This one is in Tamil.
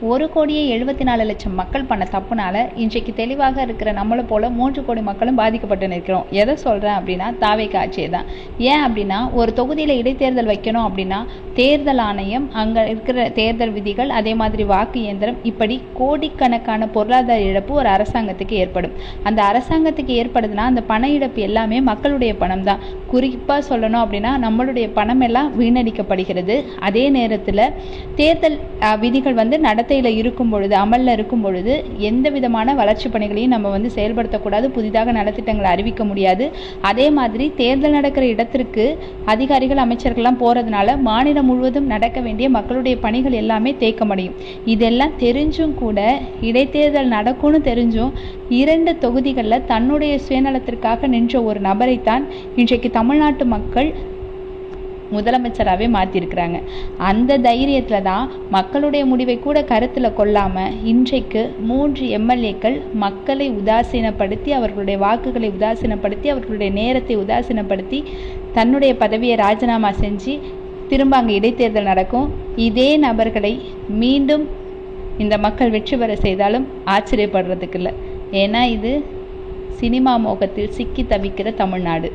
1,74,00,000 மக்கள் பண்ண தப்புனால இன்றைக்கு தெளிவாக இருக்கிற நம்மளை போல 3 கோடி மக்களும் பாதிக்கப்பட்டு நிற்கிறோம். எதை சொல்கிறேன் அப்படின்னா தாவேக்கா ஆட்சியை தான். ஏன் அப்படின்னா ஒரு தொகுதியில் இடைத்தேர்தல் வைக்கணும் அப்படின்னா தேர்தல் ஆணையம், அங்கே இருக்கிற தேர்தல் விதிகள், அதே மாதிரி வாக்கு இயந்திரம், இப்படி கோடிக்கணக்கான பொருளாதார இழப்பு ஒரு அரசாங்கத்துக்கு ஏற்படும். அந்த அரசாங்கத்துக்கு ஏற்படுதுன்னா அந்த பண இழப்பு எல்லாமே மக்களுடைய பணம் தான். குறிப்பாக சொல்லணும் அப்படின்னா நம்மளுடைய பணம் எல்லாம் வீணடிக்கப்படுகிறது. அதே நேரத்தில் தேர்தல் விதிகள் நடத்தையில் இருக்கும் பொழுது, அமலில் இருக்கும் பொழுது எந்த விதமான வளர்ச்சி பணிகளையும் நம்ம செயல்படுத்தக்கூடாது, புதிதாக நலத்திட்டங்களை அறிவிக்க முடியாது. அதே மாதிரி தேர்தல் நடக்கிற இடத்திற்கு அதிகாரிகள், அமைச்சர்கள்லாம் போகிறதுனால மாநிலம் முழுவதும் நடக்க வேண்டிய மக்களுடைய பணிகள் எல்லாமே தேக்கமடையும். இதெல்லாம் தெரிஞ்சும் கூட, இடைத்தேர்தல் நடக்கும்னு தெரிஞ்சும் 2 தொகுதிகளில் தன்னுடைய சுயநலத்திற்காக நின்ற ஒரு நபரைத்தான் இன்றைக்கு தமிழ்நாட்டு மக்கள் முதலமைச்சராகவே மாற்றிருக்கிறாங்க. அந்த தைரியத்தில் தான் மக்களுடைய முடிவை கூட கருத்தில் கொள்ளாமல் இன்றைக்கு 3 எம்எல்ஏக்கள் மக்களை உதாசீனப்படுத்தி, அவர்களுடைய வாக்குகளை உதாசீனப்படுத்தி, அவர்களுடைய நேரத்தை உதாசீனப்படுத்தி தன்னுடைய பதவியை ராஜினாமா செஞ்சு திரும்ப அங்கே இடைத்தேர்தல் நடக்கும். இதே நபர்களை மீண்டும் இந்த மக்கள் வெற்றி பெற செய்தாலும் ஆச்சரியப்படுறதுக்கு இல்லை. ஏன்னா இது சினிமா மோகத்தில் சிக்கி தவிக்கிற தமிழ்நாடு.